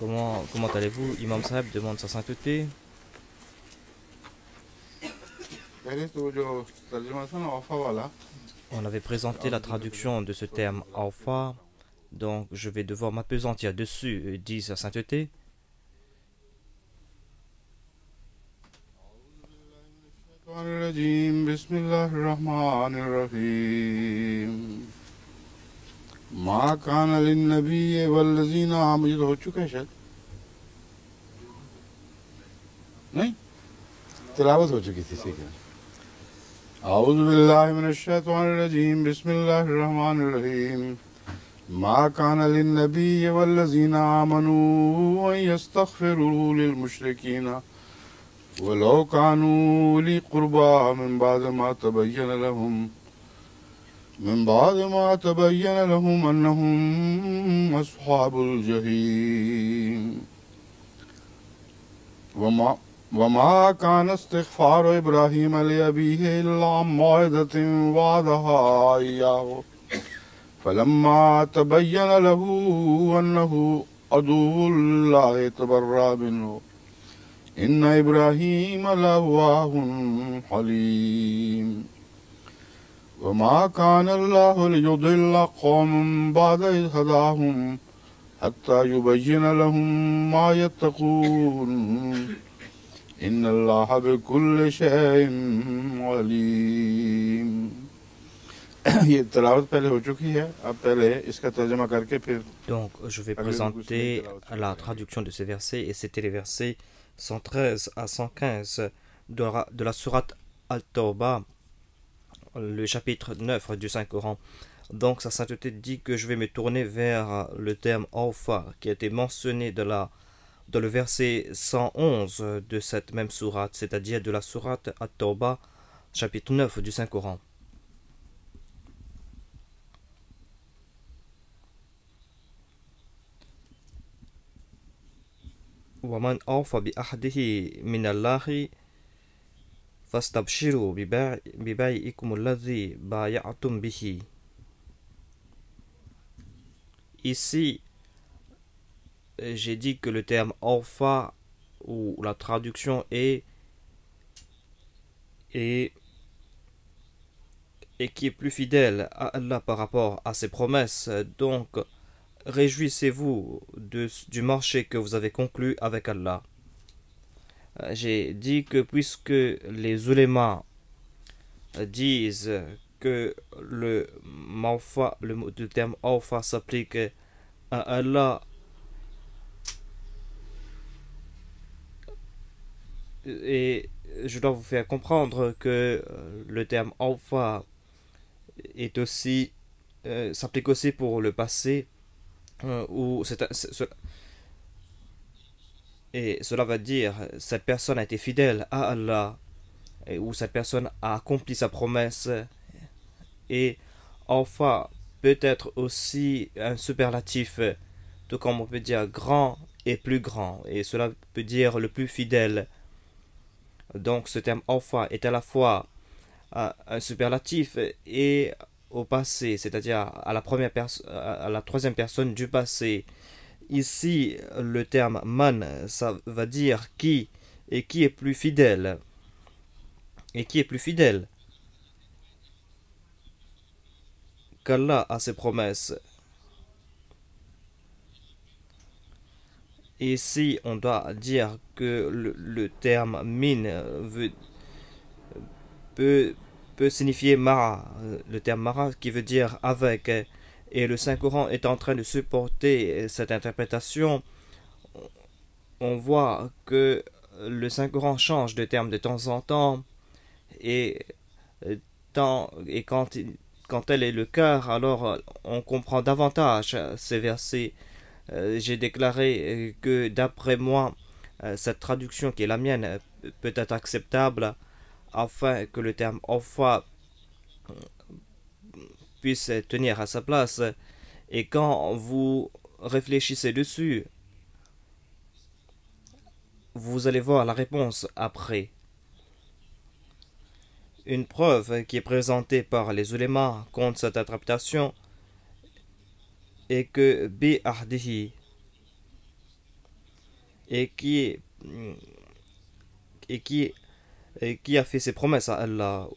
Comment allez-vous? Imam Saheb demande sa sainteté. पहले तो जो तर्जुमा था ना ऑफा वाला On avait présenté la traduction de ce terme alpha, donc je vais devoir m'appesantir dessus, dit sa sainteté. الرجيم بسم الله الرحمن الرحيم ما كان للنبي والذين آمنوا ये तो हो चुका है शायद नहीं तिलावत हो चुकी थी ठीक है أعوذ بالله من الشيطان الرجيم بسم الله الرحمن الرحيم ما كان للنبي والذين آمنوا أن يستغفروا للمشركين ولو كانوا أولي قربى من بعد ما تبين لهم أنهم أصحاب الجحيم وما كان استغفار إبراهيم لأبيه إلا عن موعظة وعدها إياه فلما تبين له أنه عدو الله تبرأ منه إن إبراهيم لأواه حليم وما كان الله ليضل قوما بعد إذ هداهم حتى يبين لهم ما يتقون إن الله بكل شيء عليم ये तिलावत पहले हो चुकी है अब पहले इसका तर्जुमा करके फिर Donc je vais présenter la traduction de ces versets, et c'était les versets 113 à 115 de la sourate Al-Tawbah, le chapitre 9 du Saint-Coran. Donc sa sainteté dit que je vais me tourner vers le terme Alpha qui a été mentionné dans le verset 111 de cette même sourate, c'est-à-dire de la sourate At-Tawbah, chapitre 9 du Saint-Coran. وَمَنْ أَوْفَى بِأَحْدِهِ مِنَ اللَّهِ فَاسْتَبْشِرُوا بِبَيْعِكُمُ الَّذِي بَايَعْتُمْ بِهِ. Ici, j'ai dit que le terme alpha, ou la traduction est et qui est plus fidèle à Allah par rapport à ses promesses. Donc, réjouissez-vous du marché que vous avez conclu avec Allah. J'ai dit que puisque les ulémas disent que le terme alpha s'applique à Allah, et je dois vous faire comprendre que le terme alpha est aussi s'applique aussi pour le passé, et cela va dire cette personne a été fidèle à Allah, ou cette personne a accompli sa promesse. Et alpha peut être aussi un superlatif, tout comme on peut dire grand et plus grand, et cela peut dire le plus fidèle. Donc ce terme alpha est à la fois un superlatif et au passé, c'est-à-dire à la troisième personne du passé. Ici, le terme man, ça va dire qui, et qui est plus fidèle. Et qui est plus fidèle qu'Allah à ses promesses. Ici, on doit dire que le terme min peut signifier mara, le terme mara qui veut dire avec, et le Saint-Coran est en train de supporter cette interprétation. On voit que le Saint-Coran change de terme de temps en temps, et quand tel est le cas, alors on comprend davantage ces versets. J'ai déclaré que d'après moi, cette traduction qui est la mienne peut être acceptable, afin que le terme alpha puisse tenir à sa place. Et quand vous réfléchissez dessus, vous allez voir la réponse après. Une preuve qui est présentée par les ulémas contre cette interprétation est que bi ahdihi, et et qui, et qui a fait ses promesses à Allah.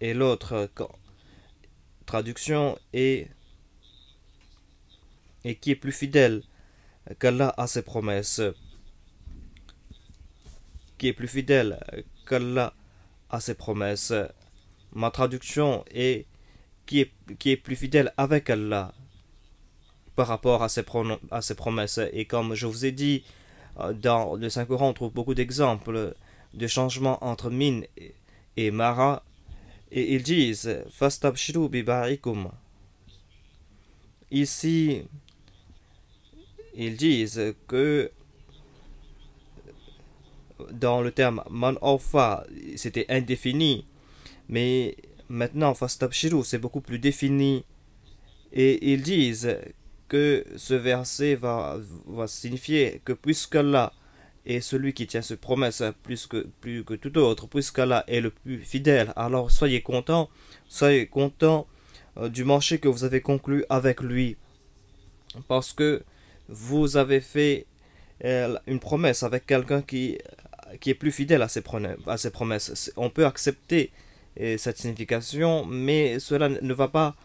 Et l'autre traduction est et qui est plus fidèle qu'Allah à ses promesses, qui est plus fidèle qu'Allah à ses promesses. Ma traduction est qui est plus fidèle avec Allah par rapport à à ses promesses. Et comme je vous ai dit, dans le Saint-Coran, on trouve beaucoup d'exemples de changements entre min et mara. Et ils disent Fastabshiru bibarikum. Ici, ils disent que dans le terme man awfa, c'était indéfini, mais maintenant fastabshiru, c'est beaucoup plus défini. Et ils disent que ce verset va signifier que puisqu'Allah est celui qui tient ses promesses plus que tout autre, puisqu'Allah est le plus fidèle, alors soyez content du marché que vous avez conclu avec lui, parce que vous avez fait une promesse avec quelqu'un qui est plus fidèle à ses promesses. On peut accepter cette signification, mais cela ne va pas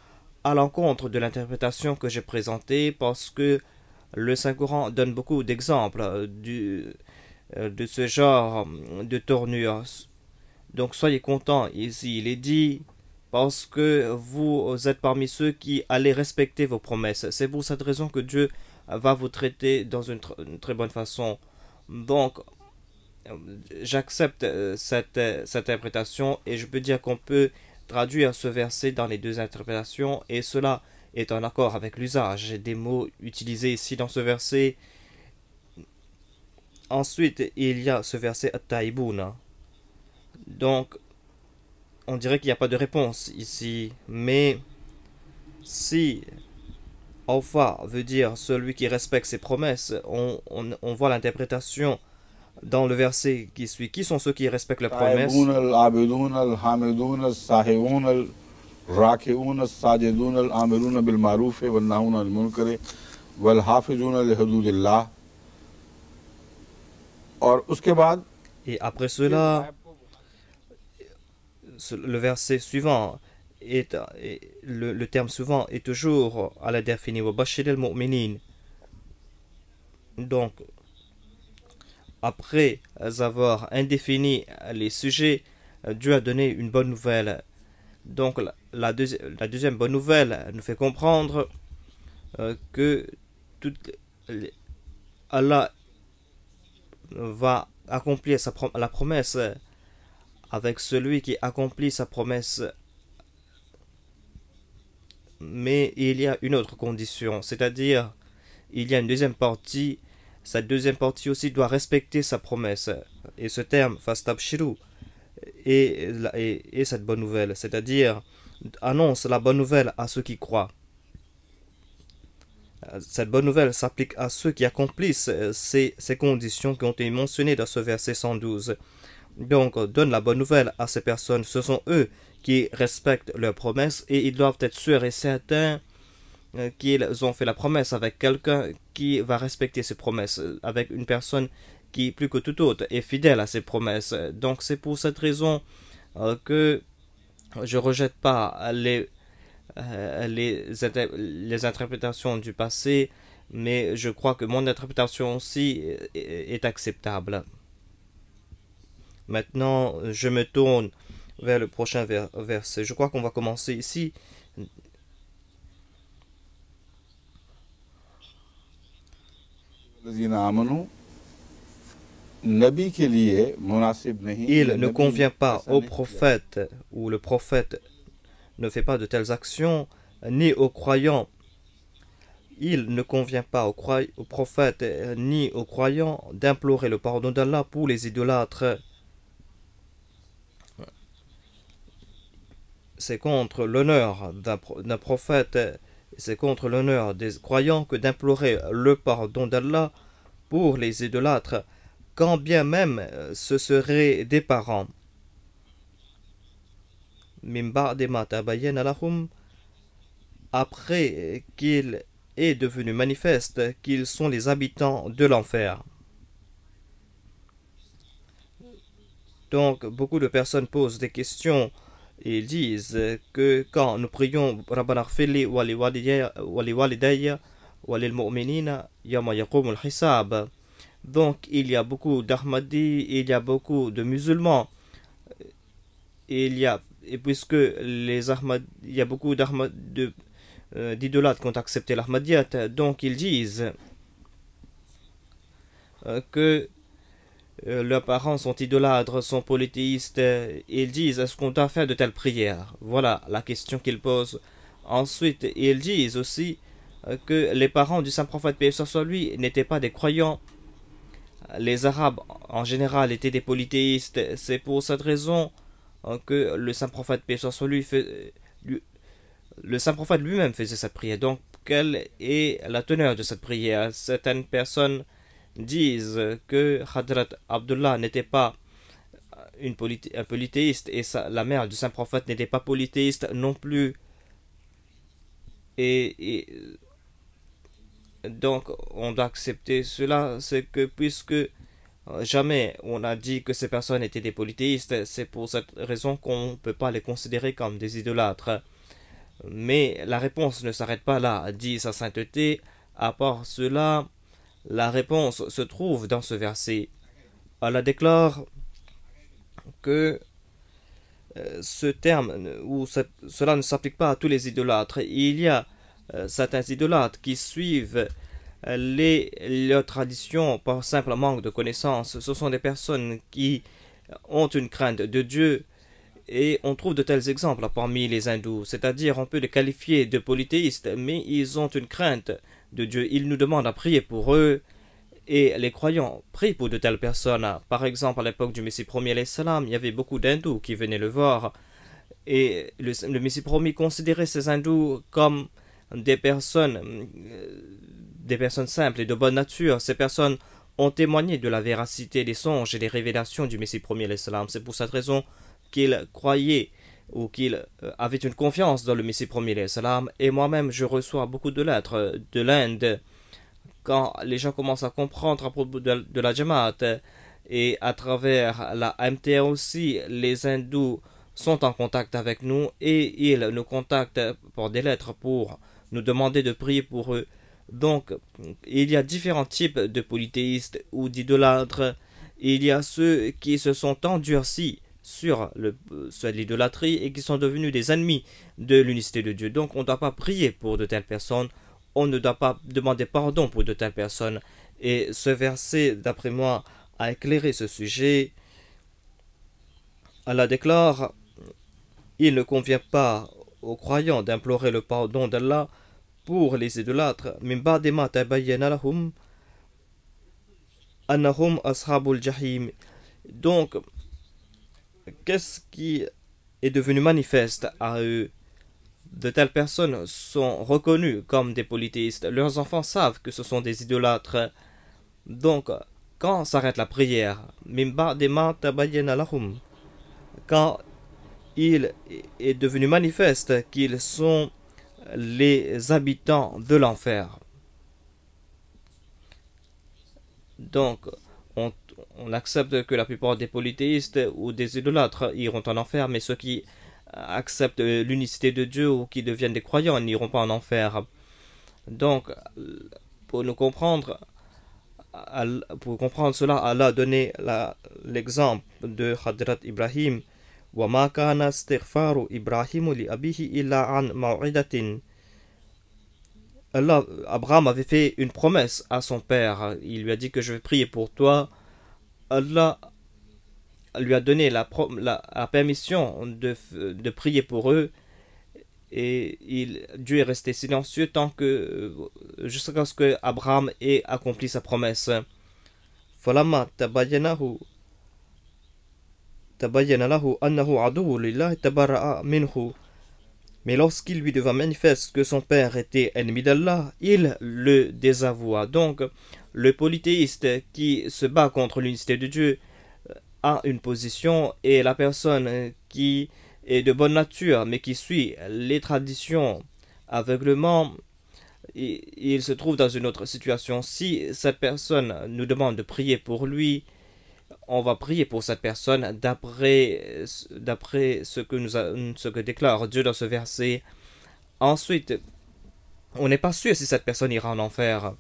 à l'encontre de l'interprétation que j'ai présentée, parce que le Saint-Coran donne beaucoup d'exemples de ce genre de tournure. Donc soyez contents, ici il est dit, parce que vous êtes parmi ceux qui allez respecter vos promesses. C'est pour cette raison que Dieu va vous traiter dans une très bonne façon. Donc, j'accepte cette interprétation, et je peux dire qu'on peut traduire ce verset dans les deux interprétations, et cela est en accord avec l'usage des mots utilisés ici dans ce verset. Ensuite, il y a ce verset At-Taïbouna. Donc, on dirait qu'il n'y a pas de réponse ici, mais si Awfa veut dire celui qui respecte ses promesses, on voit l'interprétation dans le verset qui suit. Qui sont ceux qui respectent les promesses? Et après cela, le verset suivant le terme suivant est toujours à la définie wa bashir al-mu'minin. Donc, après avoir indéfini les sujets, Dieu a donné une bonne nouvelle. Donc la deuxième bonne nouvelle nous fait comprendre que Allah va accomplir la promesse avec celui qui accomplit sa promesse. Mais il y a une autre condition, c'est-à-dire il y a une deuxième partie. Cette deuxième partie aussi doit respecter sa promesse. Et ce terme, fastabshiru, est cette bonne nouvelle, c'est-à-dire annonce la bonne nouvelle à ceux qui croient. Cette bonne nouvelle s'applique à ceux qui accomplissent ces conditions qui ont été mentionnées dans ce verset 112. Donc, donne la bonne nouvelle à ces personnes. Ce sont eux qui respectent leurs promesses, et ils doivent être sûrs et certains qu'ils ont fait la promesse avec quelqu'un qui va respecter ses promesses, avec une personne qui, plus que tout autre, est fidèle à ses promesses. Donc c'est pour cette raison que je rejette pas les interprétations du passé, mais je crois que mon interprétation aussi est acceptable. Maintenant, je me tourne vers le prochain verset. Je crois qu'on va commencer ici. Il ne convient pas au prophète, ou le prophète ne fait pas de telles actions, ni aux croyants. Il ne convient pas au prophète ni aux croyants d'implorer le pardon d'Allah pour les idolâtres. C'est contre l'honneur d'un prophète, c'est contre l'honneur des croyants que d'implorer le pardon d'Allah pour les idolâtres, quand bien même ce seraient des parents. Après qu'ils est devenu manifeste qu'ils sont les habitants de l'enfer. Donc, beaucoup de personnes posent des questions et disent que quand nous prions Rabbana ighfirli wa li walidayya wa lil mu'minina yawma yaqumul hisab. Donc, il y a beaucoup d'Ahmadis, il y a beaucoup de musulmans, et puisque il y a beaucoup d'idolâtres qui ont accepté l'Ahmadiyyat, donc ils disent que leurs parents sont idolâtres, sont polythéistes. Ils disent, est-ce qu'on doit faire de telles prières? Voilà la question qu'ils posent. Ensuite, ils disent aussi que les parents du saint prophète, paix sur lui, n'étaient pas des croyants. Les Arabes, en général, étaient des polythéistes. C'est pour cette raison que le saint prophète, paix sur lui, le saint prophète lui-même faisait cette prière. Donc, quelle est la teneur de cette prière? Certaines personnes disent que Hadrat Abdullah n'était pas un polythéiste et la mère du saint prophète n'était pas polythéiste non plus. Et donc on doit accepter cela. C'est que puisque jamais on a dit que ces personnes étaient des polythéistes, c'est pour cette raison qu'on ne peut pas les considérer comme des idolâtres. Mais la réponse ne s'arrête pas là, dit sa sainteté. À part cela, la réponse se trouve dans ce verset. Allah déclare que ce terme, cela ne s'applique pas à tous les idolâtres. Il y a certains idolâtres qui suivent leurs traditions par simple manque de connaissances. Ce sont des personnes qui ont une crainte de Dieu. Et on trouve de tels exemples parmi les hindous. C'est-à-dire, on peut les qualifier de polythéistes, mais ils ont une crainte de Dieu. Ils nous demandent à prier pour eux. Et les croyants prient pour de telles personnes. Par exemple, à l'époque du Messie premier, il y avait beaucoup d'hindous qui venaient le voir. Et le Messie premier considérait ces hindous comme des personnes simples et de bonne nature. Ces personnes ont témoigné de la véracité des songes et des révélations du Messie premier. C'est pour cette raison qu'ils croyaient ou qu'ils avaient une confiance dans le Messie premier. Et moi-même, je reçois beaucoup de lettres de l'Inde quand les gens commencent à comprendre à propos de la Jamaat et à travers la MTA aussi, les hindous sont en contact avec nous et ils nous contactent par des lettres pour nous demander de prier pour eux. Donc, il y a différents types de polythéistes ou d'idolâtres. Il y a ceux qui se sont endurcis sur l'idolâtrie et qui sont devenus des ennemis de l'unicité de Dieu. Donc, on ne doit pas prier pour de telles personnes. On ne doit pas demander pardon pour de telles personnes. Et ce verset, d'après moi, a éclairé ce sujet. Allah déclare, il ne convient pas aux croyants d'implorer le pardon d'Allah pour les idolâtres. Min ba'di ma tabayyana lahum annahum ashabul jahim. Donc, qu'est-ce qui est devenu manifeste à eux? De telles personnes sont reconnues comme des polythéistes. Leurs enfants savent que ce sont des idolâtres. Donc, quand s'arrête la prière, quand il est devenu manifeste qu'ils sont les habitants de l'enfer. Donc, on accepte que la plupart des polythéistes ou des idolâtres iront en enfer, mais ceux qui acceptent l'unicité de Dieu ou qui deviennent des croyants n'iront pas en enfer. Donc, pour comprendre cela, Allah a donné l'exemple de Hadrat Ibrahim. وَمَا كَانَ اسْتِغْفَارُ إِبْرَاهِيمُ لِأَبِيهِ إِلَّا عَنْ مَوْعِدَةٍ. Abraham avait fait une promesse à son père. Il lui a dit que je vais prier pour toi. Allah lui a donné la permission de prier pour eux. Et Dieu est resté silencieux jusqu'à ce que Abraham ait accompli sa promesse. فَلَمَّا تَبَيَّنَ لَهُ أَنَّهُ عَدُوٌّ لِلَّهِ تَبَرَّأَ مِنْهُ. Mais lorsqu'il lui devint manifeste que son père était ennemi d'Allah, il le désavoua. Donc, le polythéiste qui se bat contre l'unicité de Dieu a une position, et la personne qui est de bonne nature mais qui suit les traditions aveuglement, il se trouve dans une autre situation. Si cette personne nous demande de prier pour lui, on va prier pour cette personne d'après ce que déclare Dieu dans ce verset. Ensuite, on n'est pas sûr si cette personne ira en enfer.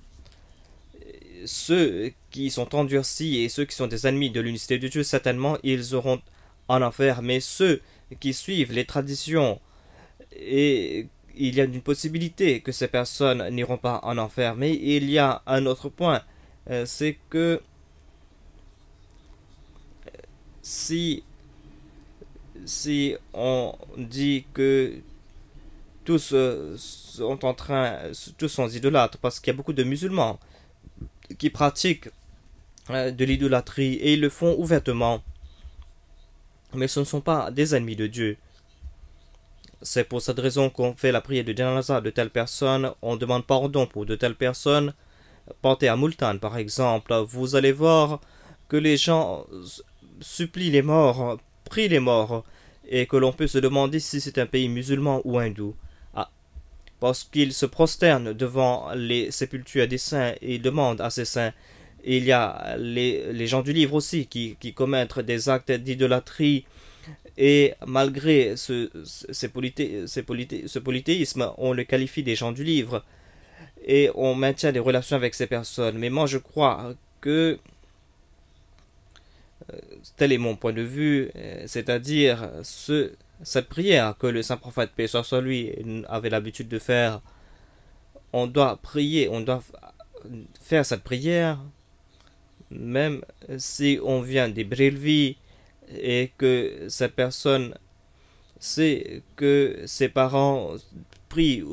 Ceux qui sont endurcis et ceux qui sont des ennemis de l'unicité de Dieu, certainement, ils auront en enfer. Mais ceux qui suivent les traditions, et il y a une possibilité que ces personnes n'iront pas en enfer. Mais il y a un autre point, c'est que si on dit que tous tous sont idolâtres, parce qu'il y a beaucoup de musulmans qui pratiquent de l'idolâtrie et ils le font ouvertement, mais ce ne sont pas des ennemis de Dieu. C'est pour cette raison qu'on fait la prière de janaza de telle personne, on demande pardon pour de telles personnes. Portez à Multan par exemple, vous allez voir que les gens supplient les morts, prient les morts, et que l'on peut se demander si c'est un pays musulman ou hindou. Parce qu'ils se prosternent devant les sépultures des saints et demandent à ces saints. Et il y a les gens du livre aussi qui commettent des actes d'idolâtrie. Et malgré ce polythéisme, on le qualifie des gens du livre. Et on maintient des relations avec ces personnes. Mais moi je crois que tel est mon point de vue, c'est-à-dire cette prière que le saint prophète, paix soit sur lui, avait l'habitude de faire. On doit prier, on doit faire cette prière, même si on vient des Brilvi et que cette personne sait que ses parents prient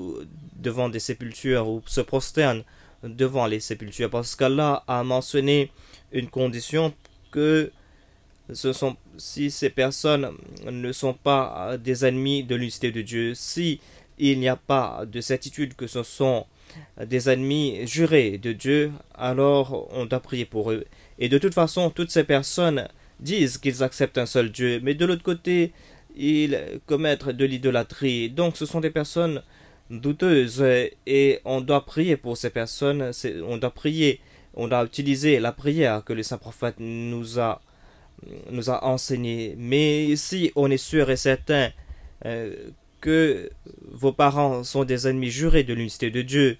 devant des sépultures ou se prosternent devant les sépultures, parce qu'Allah a mentionné une condition que si ces personnes ne sont pas des ennemis de l'unicité de Dieu, si il n'y a pas de certitude que ce sont des ennemis jurés de Dieu, alors on doit prier pour eux. Et de toute façon, toutes ces personnes disent qu'ils acceptent un seul Dieu, mais de l'autre côté, ils commettent de l'idolâtrie. Donc ce sont des personnes douteuses et on doit prier pour ces personnes. On doit prier, on doit utiliser la prière que le saint prophète nous a enseigné. Mais si on est sûr et certain que vos parents sont des ennemis jurés de l'unicité de Dieu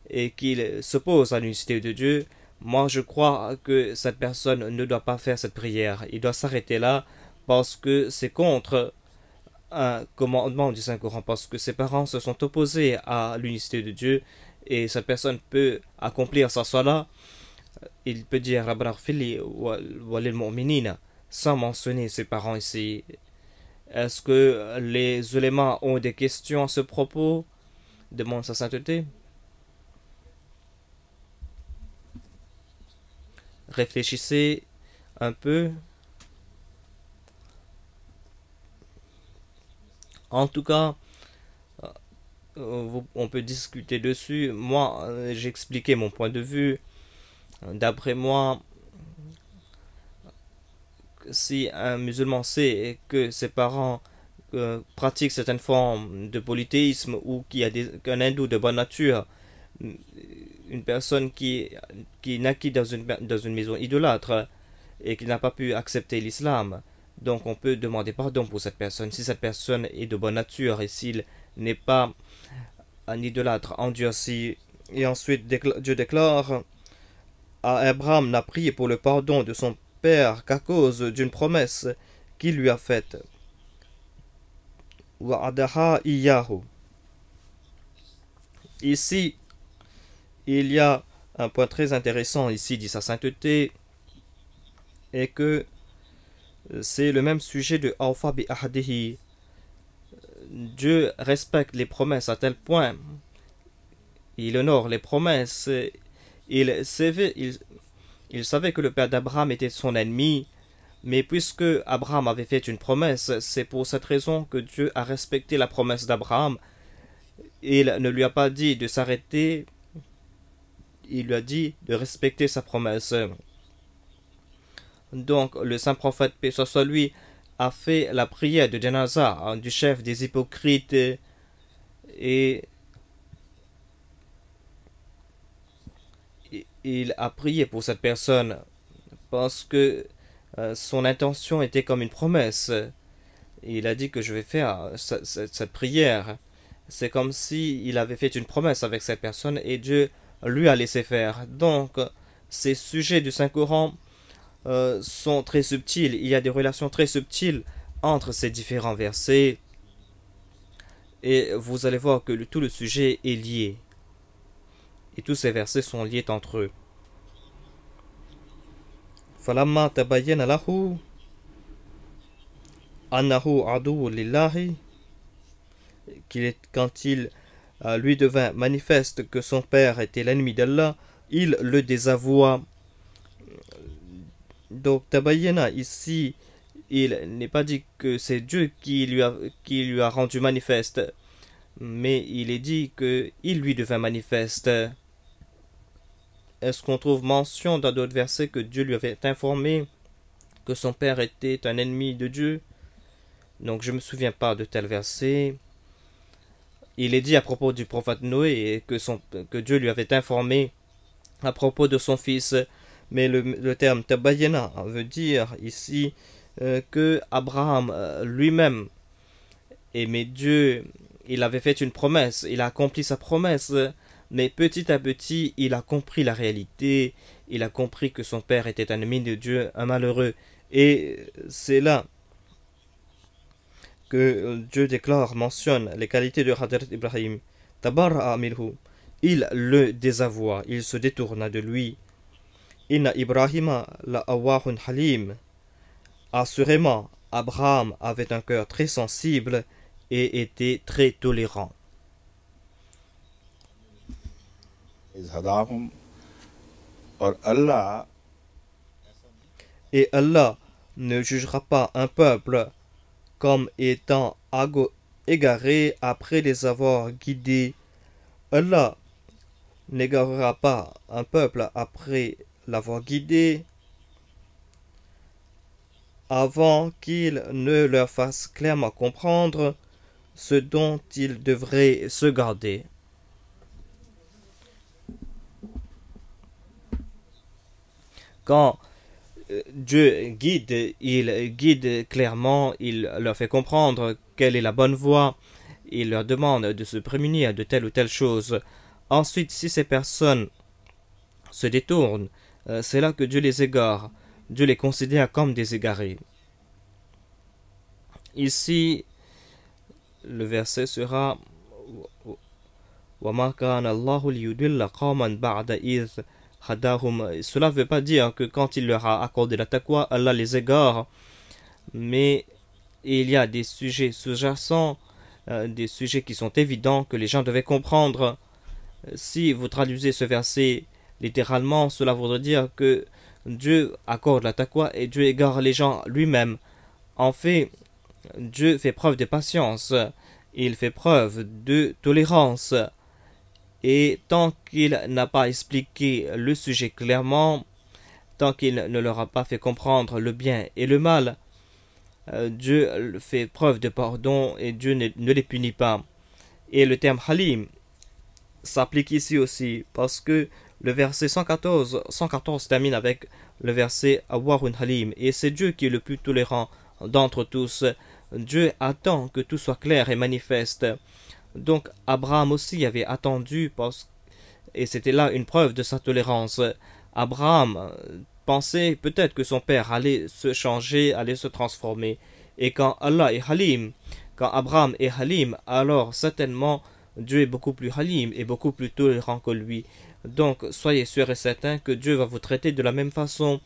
et qu'ils s'opposent à l'unicité de Dieu, moi je crois que cette personne ne doit pas faire cette prière. Il doit s'arrêter là parce que c'est contre un commandement du Saint-Coran, parce que ses parents se sont opposés à l'unicité de Dieu et cette personne peut accomplir sa salat. Il peut dire Rabbana Ighfirli wa lil mu'minina sans mentionner ses parents ici. Est-ce que les ulémas ont des questions à ce propos? Demande sa sainteté. Réfléchissez un peu. En tout cas, on peut discuter dessus. Moi, j'ai expliqué mon point de vue. D'après moi, si un musulman sait que ses parents pratiquent certaines formes de polythéisme ou qu'un hindou de bonne nature, une personne qui naquit dans une maison idolâtre et qui n'a pas pu accepter l'islam, donc on peut demander pardon pour cette personne. Si cette personne est de bonne nature et s'il n'est pas un idolâtre endurci. Et ensuite Dieu déclare à Abraham n'a prié pour le pardon de son père qu'à cause d'une promesse qu'il lui a faite. Wa'adaha iyahu. Ici, il y a un point très intéressant ici, dit sa sainteté, et que c'est le même sujet de Awfa bi ahdihi. Dieu respecte les promesses à tel point, il honore les promesses. Il savait que le père d'Abraham était son ennemi, mais puisque Abraham avait fait une promesse, c'est pour cette raison que Dieu a respecté la promesse d'Abraham. Il ne lui a pas dit de s'arrêter, il lui a dit de respecter sa promesse. Donc le saint prophète, paix soit sur lui, a fait la prière de Janaza du chef des hypocrites et il a prié pour cette personne parce que son intention était comme une promesse. Il a dit que je vais faire cette prière. C'est comme si il avait fait une promesse avec cette personne et Dieu lui a laissé faire. Donc, ces sujets du Saint-Coran sont très subtils. Il y a des relations très subtiles entre ces différents versets. Et vous allez voir que tout le sujet est lié. Et tous ces versets sont liés entre eux. فَلَمَّا تَبَيَّنَ لَهُ أَنَّهُ عَدُوٌّ لِلَّهِ quand il lui devint manifeste que son père était l'ennemi d'Allah, il le désavoua. Donc tabayyana ici, il n'est pas dit que c'est Dieu qui lui a rendu manifeste, mais il est dit que il lui devint manifeste. Est-ce qu'on trouve mention dans d'autres versets que Dieu lui avait informé que son père était un ennemi de Dieu? Donc je ne me souviens pas de tel verset. Il est dit à propos du prophète Noé que Dieu lui avait informé à propos de son fils. Mais le terme tabayyana veut dire ici que Abraham lui-même aimait Dieu. Il avait fait une promesse, il a accompli sa promesse, mais petit à petit il a compris la réalité, il a compris que son père était un ennemi de Dieu, un malheureux. Et c'est là que Dieu mentionne les qualités de Hadrat Ibrahim. Tabarra'a minhu. Il le désavoua, il se détourna de lui. Inna Ibrahima la awahun halim. Assurément, Abraham avait un cœur très sensible et était très tolérant. Et Allah ne jugera pas un peuple comme étant égaré après les avoir guidés. Allah n'égarera pas un peuple après l'avoir guidé avant qu'il ne leur fasse clairement comprendre ce dont ils devraient se garder. Quand Dieu guide, il guide clairement, il leur fait comprendre quelle est la bonne voie, il leur demande de se prémunir de telle ou telle chose. Ensuite, si ces personnes se détournent, c'est là que Dieu les égare. Dieu les considère comme des égarés. Ici, le verset sera وَمَا كَانَ اللَّهُ لِيُضِلَّ قَوْمًا بَعْدَ إِذْ هَدَاهُمْ. Cela ne veut pas dire que quand il leur a accordé la taqwa, Allah les égare, mais il y a des sujets sous-jacents, des sujets qui sont évidents que les gens devaient comprendre. Si vous traduisez ce verset littéralement, cela voudrait dire que Dieu accorde la taqwa et Dieu égare les gens lui-même. En fait, Dieu fait preuve de patience, il fait preuve de tolérance. Et tant qu'il n'a pas expliqué le sujet clairement, tant qu'il ne leur a pas fait comprendre le bien et le mal, Dieu fait preuve de pardon et Dieu ne les punit pas. Et le terme halim s'applique ici aussi parce que le verset 114 termine avec le verset Awahun Halim, et c'est Dieu qui est le plus tolérant d'entre tous. Dieu attend que tout soit clair et manifeste. Donc Abraham aussi avait attendu et c'était là une preuve de sa tolérance. Abraham pensait peut-être que son père allait se changer, allait se transformer. Et quand Allah est Halim, quand Abraham est Halim, alors certainement Dieu est beaucoup plus Halim et beaucoup plus tolérant que lui. Donc soyez sûr et certain que Dieu va vous traiter de la même façon.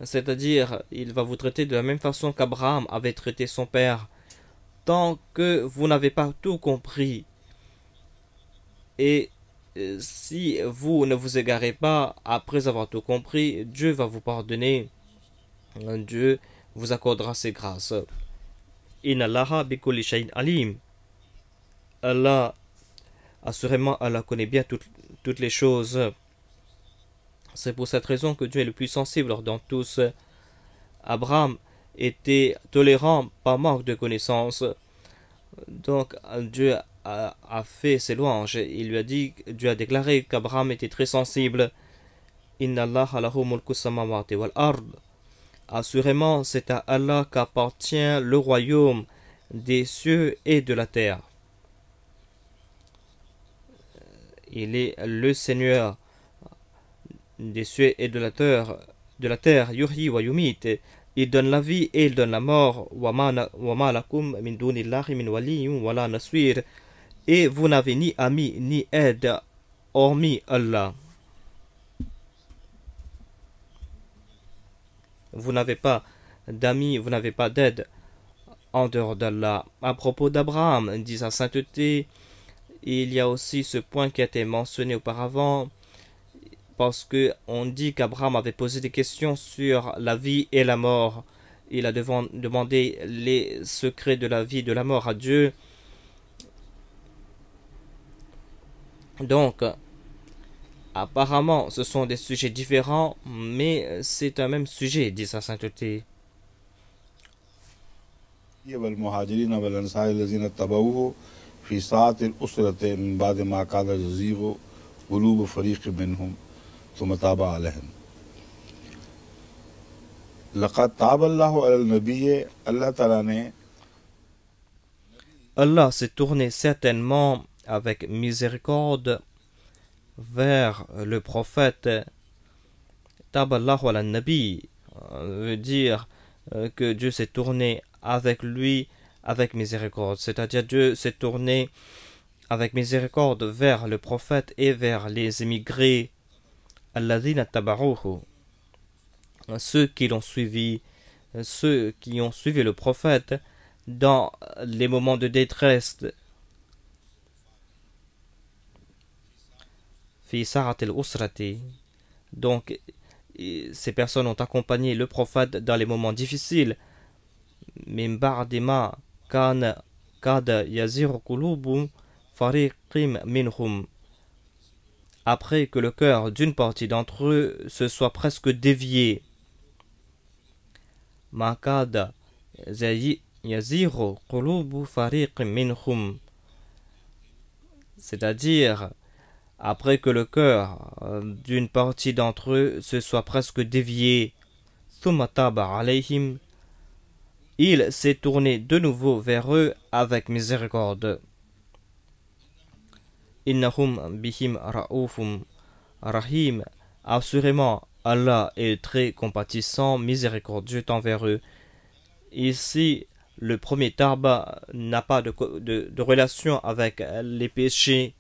C'est-à-dire, il va vous traiter de la même façon qu'Abraham avait traité son père. Tant que vous n'avez pas tout compris, et si vous ne vous égarez pas après avoir tout compris, Dieu va vous pardonner. Dieu vous accordera ses grâces. Inna Allaha bikulli shay'in alim. Allah, assurément, Allah connaît bien toutes les choses. C'est pour cette raison que Dieu est le plus sensible dans tous. Abraham était tolérant par manque de connaissances. Donc Dieu a fait ses louanges. Il lui a dit, Dieu a déclaré qu'Abraham était très sensible. Inna Allah lahu mulku samawati wal ard. Assurément, c'est à Allah qu'appartient le royaume des cieux et de la terre. Il est le Seigneur des cieux et de la terre. Yuhyi wa yumit. Il donne la vie et il donne la mort. Wa ma lakum min dunillahi min waliyyin wa la nasir. Et vous n'avez ni ami ni aide hormis Allah. Vous n'avez pas d'amis, vous n'avez pas d'aide en dehors d'Allah. À propos d'Abraham, dit sa sainteté, il y a aussi ce point qui a été mentionné auparavant, parce que on dit qu'Abraham avait posé des questions sur la vie et la mort. Il a demandé les secrets de la vie et de la mort à Dieu. Donc, apparemment, ce sont des sujets différents, mais c'est un même sujet, dit sa sainteté. والمهاجرين والأنصار الذين اتبعوه في ساعة الأسرة من بعد ما كاد يزيغ قلوب فريق منهم ثم تاب عليهم لقد تاب الله على النبي الله تعالى. Allah s'est tourné certainement avec miséricorde vers le prophète. Taballahu ala nabi veut dire que Dieu s'est tourné avec lui avec miséricorde, c'est-à-dire Dieu s'est tourné avec miséricorde vers le prophète et vers les émigrés, alladhina taba'uhu, ceux qui l'ont suivi, ceux qui ont suivi le prophète dans les moments de détresse. Fi sa'atil usrati. Donc ces personnes ont accompagné le prophète dans les moments difficiles. Min ba'di ma kada yaziru qulubu fariqim minhum. Après que le cœur d'une partie d'entre eux se soit presque dévié. Ma kada yaziru qulubu fariqim minhum. C'est-à-dire après que le cœur d'une partie d'entre eux se soit presque dévié. Thumma taba alayhim. Il s'est tourné de nouveau vers eux avec miséricorde. Innahum bihim ra'ufum rahim. Assurément, Allah est très compatissant, miséricordieux envers eux. Ici, le premier tarba n'a pas de relation avec les péchés.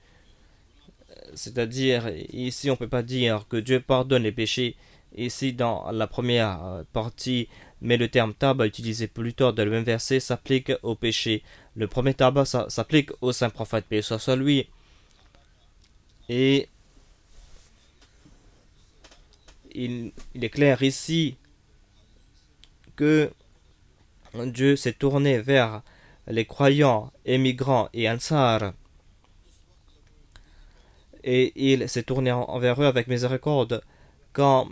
C'est-à-dire, ici, on ne peut pas dire que Dieu pardonne les péchés. Ici, dans la première partie, mais le terme taba utilisé plus tard dans le même verset s'applique au péché. Le premier taba s'applique au saint prophète, paix soit lui. Et il est clair ici que Dieu s'est tourné vers les croyants, émigrants et ansar. Et il s'est tourné envers eux avec miséricorde quand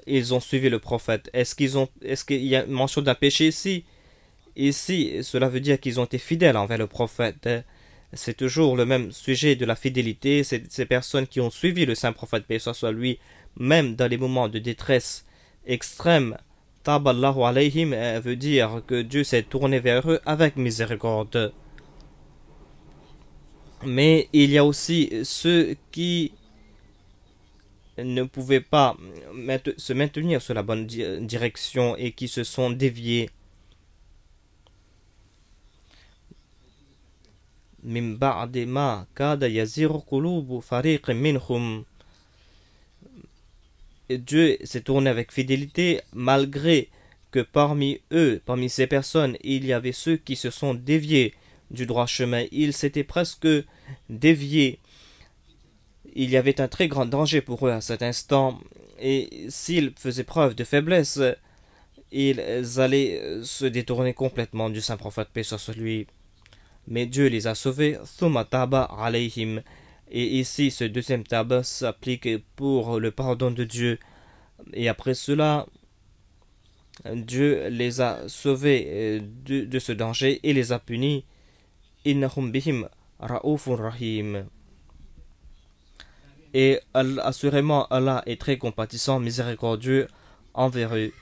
ils ont suivi le prophète. Est-ce qu'il y a mention d'un péché ici? Ici, cela veut dire qu'ils ont été fidèles envers le prophète. C'est toujours le même sujet de la fidélité. Ces personnes qui ont suivi le saint prophète, paix soit lui, même dans les moments de détresse extrême. Taballahu alayhim veut dire que Dieu s'est tourné vers eux avec miséricorde. Mais il y a aussi ceux qui ne pouvaient pas se maintenir sur la bonne direction et qui se sont déviés. Min ba'di ma kada yaziru qulubu fariqin minhum. Dieu s'est tourné avec fidélité malgré que parmi eux, parmi ces personnes, il y avait ceux qui se sont déviés du droit chemin. Ils s'étaient presque déviés. Il y avait un très grand danger pour eux à cet instant, et s'ils faisaient preuve de faiblesse, ils allaient se détourner complètement du saint prophète, paix soit lui. Mais Dieu les a sauvés. Thumma taba alayhim. Et ici, ce deuxième tabac s'applique pour le pardon de Dieu. Et après cela, Dieu les a sauvés de ce danger et les a punis. Innahum bihim ra'ufun rahim. Et assurément, Allah est très compatissant, miséricordieux envers eux.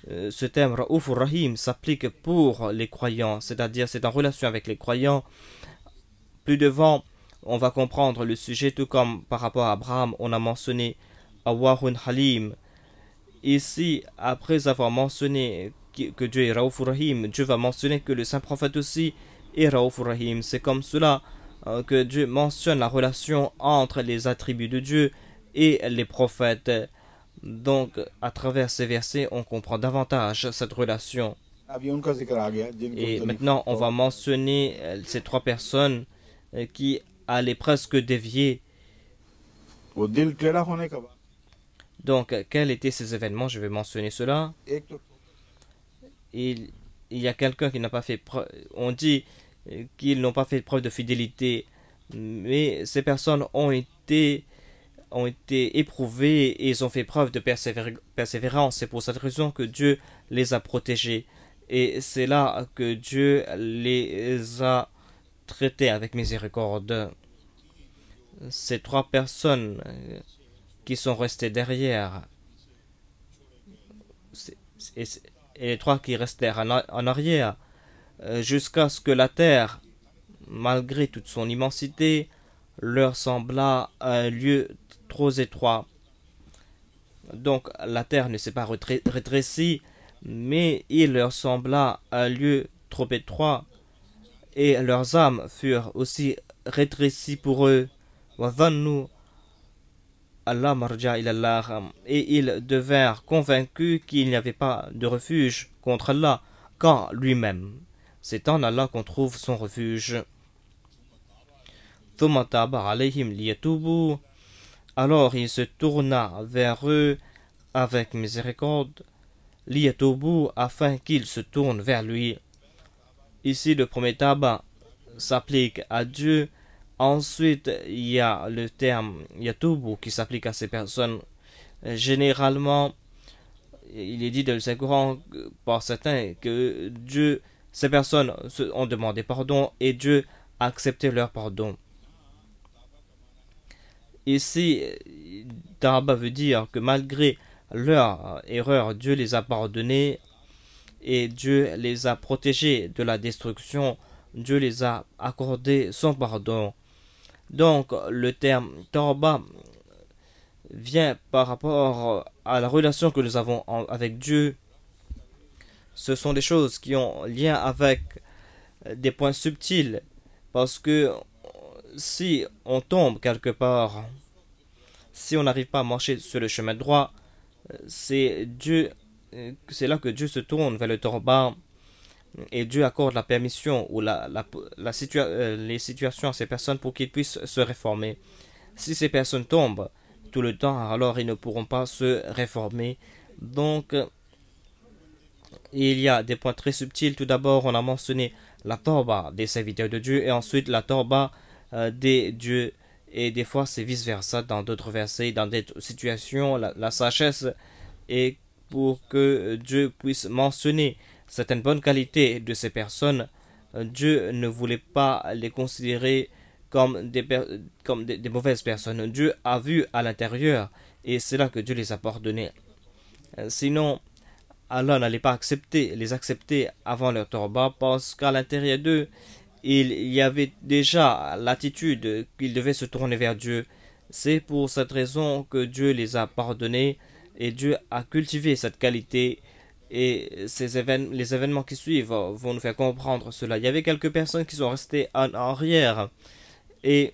Ce terme Raouf ou Rahim s'applique pour les croyants, c'est-à-dire c'est en relation avec les croyants. Plus devant, on va comprendre le sujet, tout comme par rapport à Abraham, on a mentionné Awahun Halim. Ici, après avoir mentionné que Dieu est Raouf ou Rahim, Dieu va mentionner que le saint prophète aussi est Raouf ou Rahim. C'est comme cela que Dieu mentionne la relation entre les attributs de Dieu et les prophètes. Donc, à travers ces versets, on comprend davantage cette relation. Et maintenant, on va mentionner ces trois personnes qui allaient presque dévier. Donc, quels étaient ces événements? Je vais mentionner cela. Il y a quelqu'un qui n'a pas fait preuve. On dit qu'ils n'ont pas fait preuve de fidélité, mais ces personnes ont été éprouvés et ils ont fait preuve de persévérance. C'est pour cette raison que Dieu les a protégés. Et c'est là que Dieu les a traités avec miséricorde. Ces trois personnes qui sont restées derrière, et les trois qui restèrent en arrière, jusqu'à ce que la terre, malgré toute son immensité, leur sembla un lieu trop étroit. Donc la terre ne s'est pas rétrécie, mais il leur sembla un lieu trop étroit, et leurs âmes furent aussi rétrécies pour eux. Et ils devinrent convaincus qu'il n'y avait pas de refuge contre Allah qu'en lui-même. C'est en Allah qu'on trouve son refuge. Alors il se tourna vers eux avec miséricorde, afin qu'ils se tournent vers lui. Ici, le premier tabac s'applique à Dieu. Ensuite, il y a le terme Yatubu qui s'applique à ces personnes. Généralement, il est dit dans le Saint-Coran par certains que Dieu, ces personnes ont demandé pardon et Dieu a accepté leur pardon. Ici, Taba veut dire que malgré leur erreur, Dieu les a pardonnés et Dieu les a protégés de la destruction. Dieu les a accordé son pardon. Donc, le terme Tawba vient par rapport à la relation que nous avons avec Dieu. Ce sont des choses qui ont lien avec des points subtils. Parce que si on tombe quelque part, si on n'arrive pas à marcher sur le chemin droit, c'est là que Dieu se tourne vers le Tawba et Dieu accorde la permission ou les situations à ces personnes pour qu'ils puissent se réformer. Si ces personnes tombent tout le temps, alors ils ne pourront pas se réformer. Donc, il y a des points très subtils. Tout d'abord, on a mentionné la Tawba des serviteurs de Dieu et ensuite la Tawba des dieux. Et des fois, c'est vice-versa dans d'autres versets, dans d'autres situations. La sagesse est pour que Dieu puisse mentionner certaines bonnes qualités de ces personnes. Dieu ne voulait pas les considérer comme des mauvaises personnes. Dieu a vu à l'intérieur et c'est là que Dieu les a pardonnés. Sinon, Allah n'allait pas les accepter avant leur tawba parce qu'à l'intérieur d'eux, il y avait déjà l'attitude qu'ils devaient se tourner vers Dieu. C'est pour cette raison que Dieu les a pardonnés et Dieu a cultivé cette qualité. Et les événements qui suivent vont nous faire comprendre cela. Il y avait quelques personnes qui sont restées en arrière et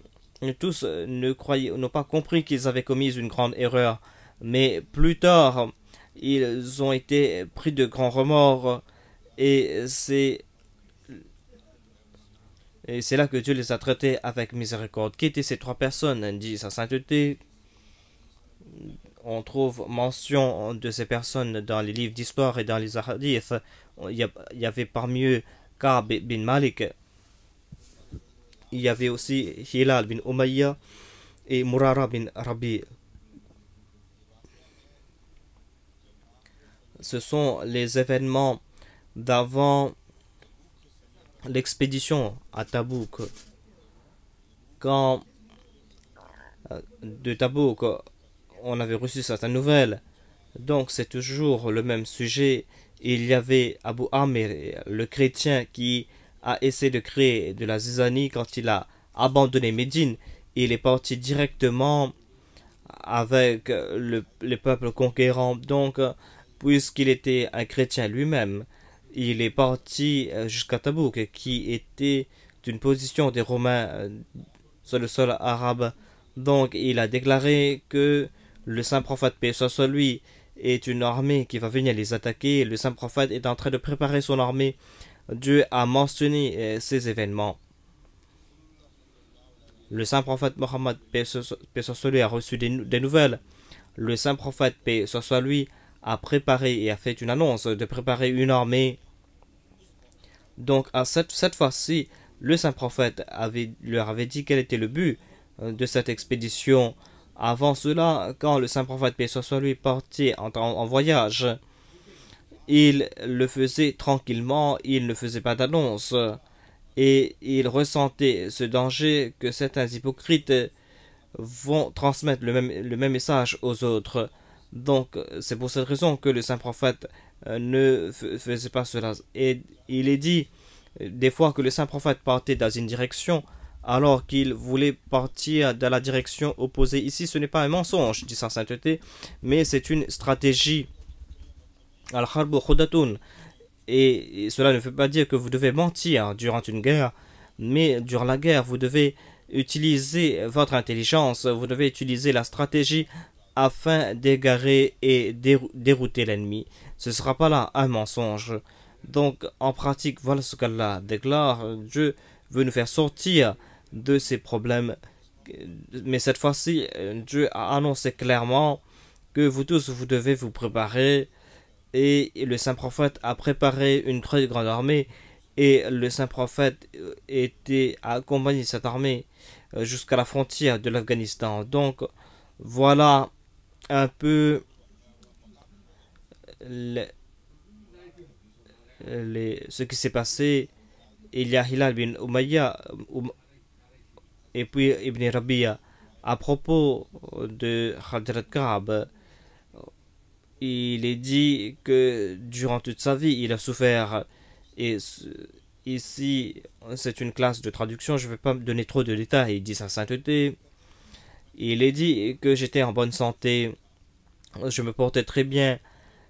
tous n'ont pas compris qu'ils avaient commis une grande erreur. Mais plus tard, ils ont été pris de grands remords et c'est là que Dieu les a traités avec miséricorde. Qui étaient ces trois personnes? Dit sa sainteté. On trouve mention de ces personnes dans les livres d'histoire et dans les hadiths. Il y avait parmi eux Ka'b bin Malik. Il y avait aussi Hilal bin Umayya et Murara bin Rabi. Ce sont les événements d'avant l'expédition à Tabouk. Quand de Tabouk, on avait reçu certaines nouvelles. Donc c'est toujours le même sujet. Il y avait Abu Amir, le chrétien, qui a essayé de créer de la zizanie quand il a abandonné Médine. Il est parti directement avec les peuples conquérants. Donc, puisqu'il était un chrétien lui-même, il est parti jusqu'à Tabouk, qui était une position des Romains sur le sol arabe. Donc, il a déclaré que le saint prophète, paix soit lui, est une armée qui va venir les attaquer. Le saint prophète est en train de préparer son armée. Dieu a mentionné ces événements. Le saint prophète Mohammed, paix soit lui, a reçu des nouvelles. Le saint prophète, paix soit lui, a préparé et a fait une annonce de préparer une armée. Donc, à cette fois-ci, le saint prophète leur avait dit quel était le but de cette expédition. Avant cela, quand le saint prophète, paix soit lui, partait en voyage, il le faisait tranquillement, il ne faisait pas d'annonce. Et il ressentait ce danger que certains hypocrites vont transmettre le même message aux autres. Donc, c'est pour cette raison que le saint prophète ne faisait pas cela. Et il est dit des fois que le saint prophète partait dans une direction alors qu'il voulait partir dans la direction opposée. Ici, ce n'est pas un mensonge, dit sa sainteté, mais c'est une stratégie. Al-Harbu Khudatun. Et cela ne veut pas dire que vous devez mentir durant une guerre, mais durant la guerre, vous devez utiliser votre intelligence, vous devez utiliser la stratégie afin d'égarer et dérouter l'ennemi. Ce ne sera pas là un mensonge. Donc, en pratique, voilà ce qu'Allah déclare. Dieu veut nous faire sortir de ces problèmes. Mais cette fois-ci, Dieu a annoncé clairement que vous tous, vous devez vous préparer. Et le saint prophète a préparé une très grande armée. Et le saint prophète a accompagné cette armée jusqu'à la frontière de l'Afghanistan. Donc, voilà un peu ce qui s'est passé. Il y a Hilal bin Umayya et puis Ibn Rabi'a. À propos de Hadrat Ka'b, il est dit que durant toute sa vie, il a souffert. Et ici, c'est une classe de traduction, je ne vais pas me donner trop de détails. Il dit sa sainteté. Il est dit que j'étais en bonne santé, je me portais très bien,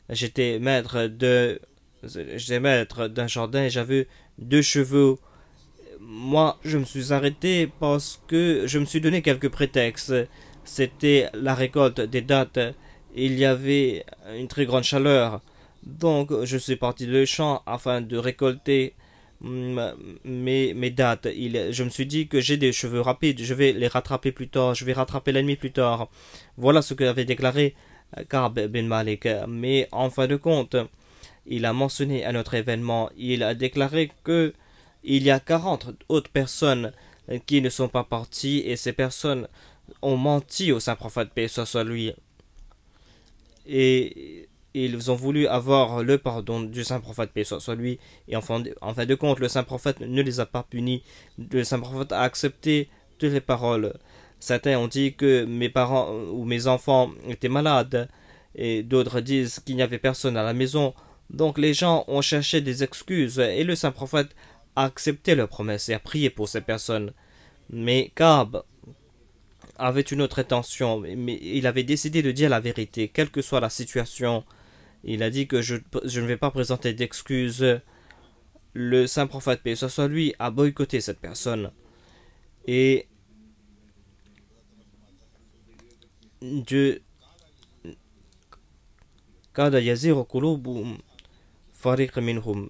j'étais maître d'un jardin et j'avais 2 chevaux. Moi, je me suis arrêté parce que je me suis donné quelques prétextes. C'était la récolte des dattes. Il y avait une très grande chaleur. Donc, je suis parti de champ afin de récolter mes dattes. Je me suis dit que j'ai des cheveux rapides, je vais les rattraper plus tard, je vais rattraper l'ennemi plus tard. Voilà ce qu'avait déclaré Ka'b bin Malik. Mais en fin de compte, il a mentionné un autre événement. Il a déclaré que il y a 40 autres personnes qui ne sont pas parties et ces personnes ont menti au saint prophète, paix soit lui. Et ils ont voulu avoir le pardon du saint prophète, paix soit lui. Et en fin de compte, le saint prophète ne les a pas punis. Le saint prophète a accepté toutes les paroles. Certains ont dit que mes parents ou mes enfants étaient malades. Et d'autres disent qu'il n'y avait personne à la maison. Donc les gens ont cherché des excuses. Et le saint prophète a accepté leur promesse et a prié pour ces personnes. Mais Ka'b avait une autre intention, mais il avait décidé de dire la vérité, quelle que soit la situation. Il a dit que je ne vais pas présenter d'excuses. Le saint prophète, paix soit lui, a boycotté cette personne. Et Dieu Kada yazir qulubum fariq minhum.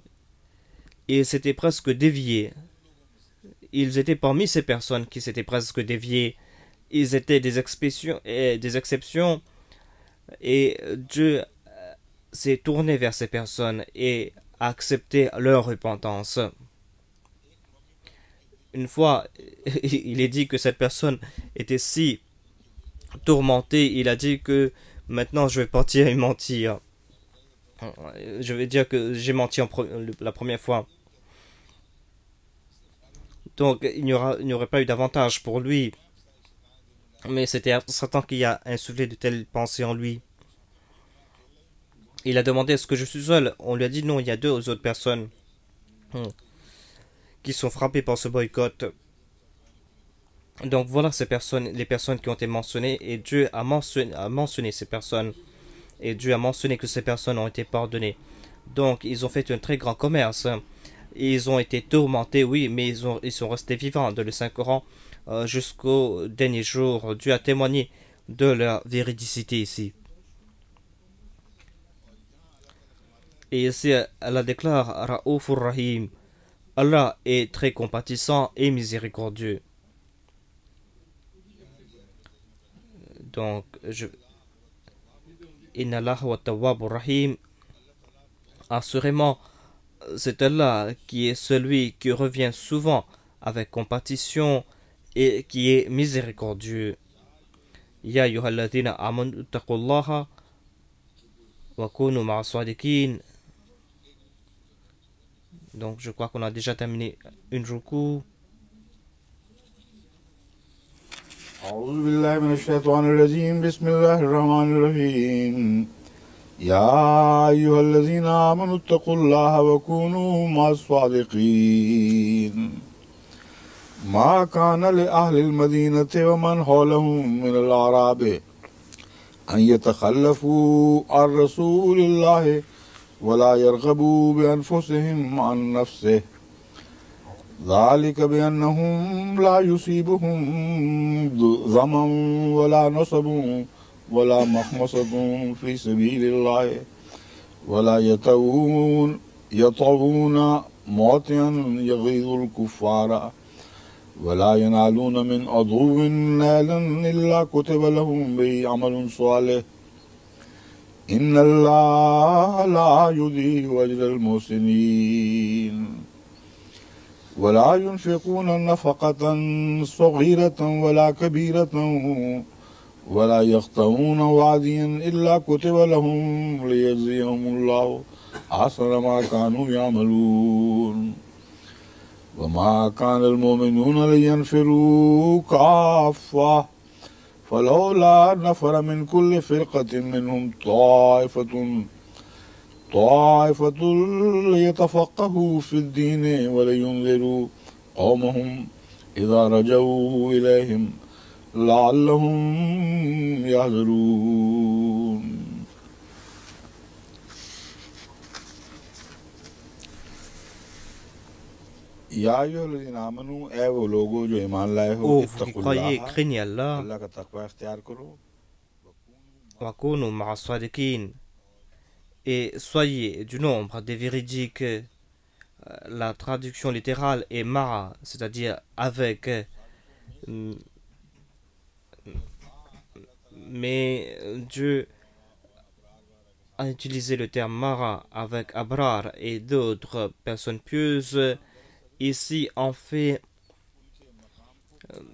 Ils s'étaient presque déviés. Ils étaient parmi ces personnes qui s'étaient presque déviées. Ils étaient des exceptions et Dieu s'est tourné vers ces personnes et a accepté leur repentance. Une fois, il est dit que cette personne était si tourmentée, il a dit que maintenant je vais partir et mentir. Je vais dire que j'ai menti la première fois. Donc il n'y aurait pas eu d'avantage pour lui. Mais c'était Satan qui a insufflé de telles pensées en lui. Il a demandé est-ce que je suis seul. On lui a dit non, il y a deux autres personnes qui sont frappées par ce boycott. Donc voilà ces personnes, les personnes qui ont été mentionnées, et Dieu a mentionné ces personnes. Et Dieu a mentionné que ces personnes ont été pardonnées. Donc ils ont fait un très grand commerce. Ils ont été tourmentés, oui, mais ils sont restés vivants dans le Saint-Coran jusqu'au dernier jour. Dieu a témoigné de leur véridicité ici. Et ici, Allah déclare Ra'oufur Rahim. Allah est très compatissant et miséricordieux. Donc, Inna Allah wa Tawwabur Rahim. Assurément, c'est Allah qui est celui qui revient souvent avec compassion et qui est miséricordieux. Ya ayyuhalladhina amanu taqullaha wa kunu ma'a sadiqin. Donc je crois qu'on a déjà terminé une ruku. أعوذ بالله من الشيطان الرجيم بسم الله الرحمن الرحيم يا أيها الذين آمنوا اتقوا الله وكونوا مع الصادقين ما كان لأهل المدينة ومن حولهم من الأعراب أن يتخلفوا عن رسول الله ولا يرغبوا بأنفسهم عن نفسه ذلك بأنهم لا يصيبهم ظمأ ولا نصب ولا مخمصة في سبيل الله ولا يطعون موطئا يغيظ الكفار ولا ينالون من عدو نالا إلا كتب لهم به عمل صالح إن الله لا يضيع أجر المحسنين ولا ينفقون نفقة صغيرة ولا كبيرة ولا يقطعون واديا إلا كتب لهم ليجزيهم الله أحسن ما كانوا يعملون وما كان المؤمنون لينفروا كافة فلولا نفر من كل فرقة منهم طائفة ليتفقهوا في الدين ولينذروا قومهم إذا رجعوا إليهم لعلهم يحذرون या अय्युहल्लज़ीना आमनू ऐ वो लोगो जो ईमान लाए हो Oh, vous qui croyez, craignez Allah. अल्लाह का तकवा इख्तियार करो Wa kunu ma'a sadiqin. Et soyez du nombre des véridiques. La traduction littérale est mara, c'est-à-dire avec. Mais Dieu a utilisé le terme mara avec abrar et d'autres personnes pieuses. Ici, en fait,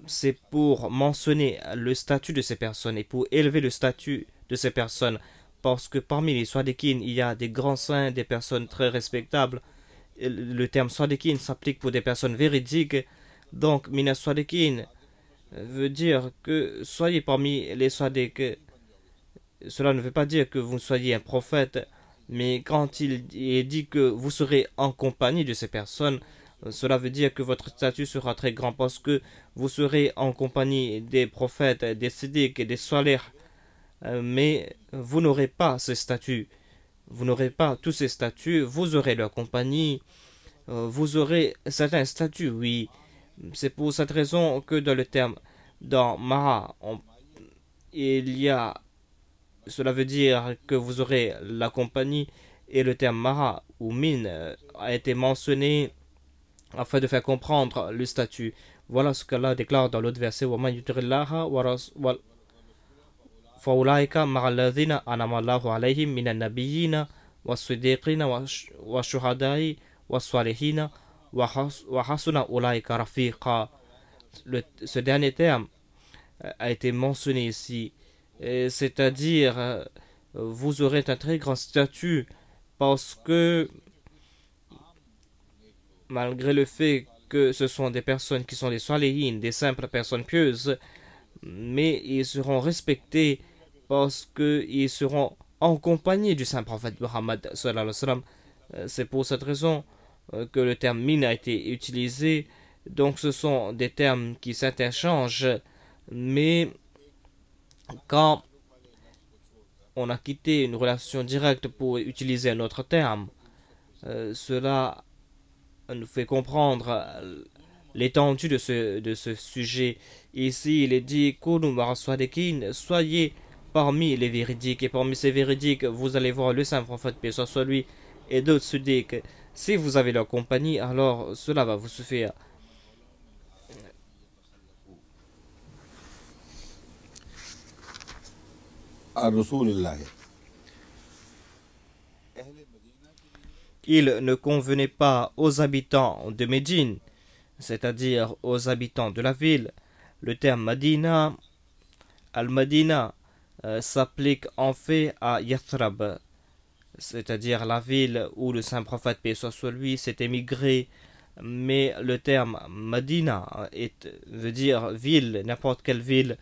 c'est pour mentionner le statut de ces personnes et pour élever le statut de ces personnes. Parce que parmi les Sadiqin, il y a des grands saints, des personnes très respectables. Le terme Sadiqin s'applique pour des personnes véridiques. Donc, Mina Sadiqin veut dire que soyez parmi les Sadiq. Cela ne veut pas dire que vous soyez un prophète, mais quand il est dit que vous serez en compagnie de ces personnes, cela veut dire que votre statut sera très grand parce que vous serez en compagnie des prophètes, des siddiq et des salih. Mais vous n'aurez pas ce statut. Vous n'aurez pas tous ces statuts. Vous aurez leur compagnie. Vous aurez certains statuts, oui. C'est pour cette raison que dans le terme, dans Mara, il y a... Cela veut dire que vous aurez la compagnie et le terme Mara ou Min a été mentionné afin de faire comprendre le statut. Voilà ce qu'Allah déclare dans l'autre verset. فَأُولَٰئِكَ مَعَ الَّذِينَ أَنْعَمَ اللَّهُ عَلَيْهِم مِّنَ النَّبِيِّينَ وَالصِّدِّيقِينَ وَالشُّهَدَاءِ وَالصَّالِحِينَ وَحَسُنَ أُولَٰئِكَ رَفِيقًا. Ce dernier terme a été mentionné ici, c'est-à-dire vous aurez un très grand statut parce que malgré le fait que ce sont des personnes qui sont des salihines, des simples personnes pieuses, mais ils seront respectés parce qu'ils seront en compagnie du saint prophète Muhammad sallallahu alayhi wa sallam. C'est pour cette raison que le terme mine a été utilisé. Donc ce sont des termes qui s'interchangent, mais quand on a quitté une relation directe pour utiliser un autre terme, cela nous fait comprendre l'étendue de ce sujet. Ici, il est dit soyez parmi les véridiques, et parmi ces véridiques, vous allez voir le saint prophète, paix soit lui, et d'autres siddiques. Si vous avez leur compagnie, alors cela va vous suffire. Il ne convenait pas aux habitants de Médine, c'est-à-dire aux habitants de la ville. Le terme Madina, Al-Madina, s'applique en fait à Yathrab, c'est-à-dire la ville où le saint prophète, paix soit lui, s'est émigré. Mais le terme Madina veut dire ville, n'importe quelle ville.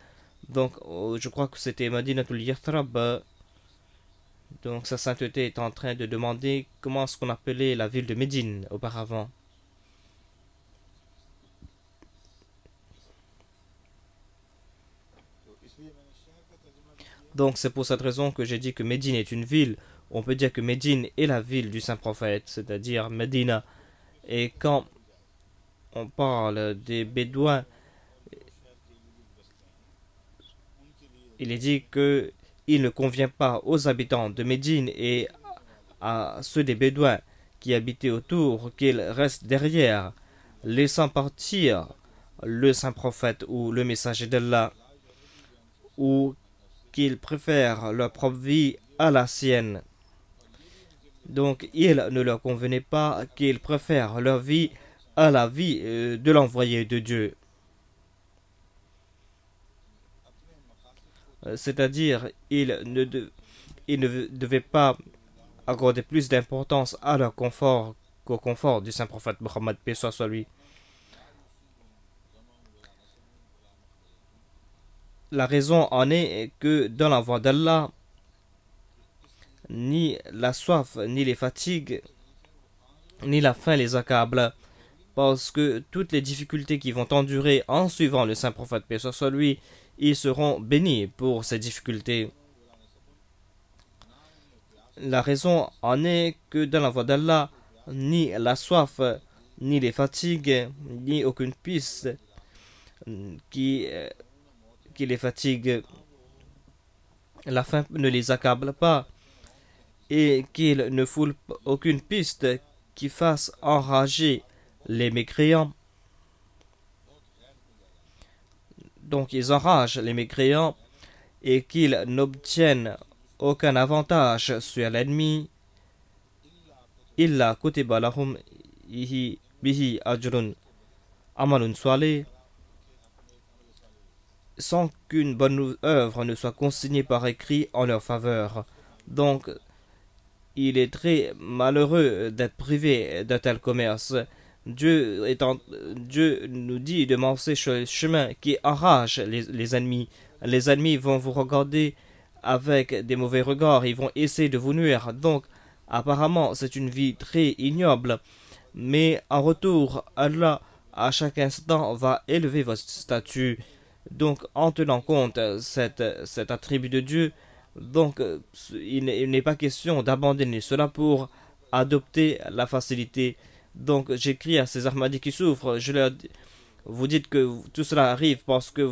Donc je crois que c'était Madinatul Yathrab. Donc sa sainteté est en train de demander comment est-ce qu'on appelait la ville de Médine auparavant. Donc c'est pour cette raison que j'ai dit que Médine est une ville. On peut dire que Médine est la ville du saint prophète, c'est-à-dire Médina. Et quand on parle des Bédouins, il est dit que il ne convient pas aux habitants de Médine et à ceux des Bédouins qui habitaient autour qu'ils restent derrière, laissant partir le saint prophète ou le messager d'Allah, ou qu'ils préfèrent leur propre vie à la sienne. Donc il ne leur convenait pas qu'ils préfèrent leur vie à la vie de l'envoyé de Dieu. C'est-à-dire, ils ne devaient pas accorder plus d'importance à leur confort qu'au confort du saint prophète Mohammed, paix soit sur lui. La raison en est que dans la voie d'Allah, ni la soif, ni les fatigues, ni la faim les accablent, parce que toutes les difficultés qui vont endurer en suivant le saint prophète, paix soit sur lui, ils seront bénis pour ces difficultés. La raison en est que dans la voie d'Allah, ni la soif, ni les fatigues, ni aucune piste qui les fatigue, la faim ne les accable pas, et qu'ils ne foulent aucune piste qui fasse enrager les mécréants. Donc ils enragent les mécréants et qu'ils n'obtiennent aucun avantage sur l'ennemi. Illa kutiba lahum bihi ajrun amalun salih, sans qu'une bonne œuvre ne soit consignée par écrit en leur faveur. Donc il est très malheureux d'être privé d'un tel commerce. Dieu nous dit de marcher sur le chemin qui enrage les ennemis. Les ennemis vont vous regarder avec des mauvais regards, ils vont essayer de vous nuire. Donc, apparemment, c'est une vie très ignoble. Mais en retour, Allah, à chaque instant, va élever votre statut. Donc, en tenant compte cet attribut de Dieu, donc il n'est pas question d'abandonner cela pour adopter la facilité. Donc j'écris à ces Ahmadis qui souffrent, vous dites que tout cela arrive parce que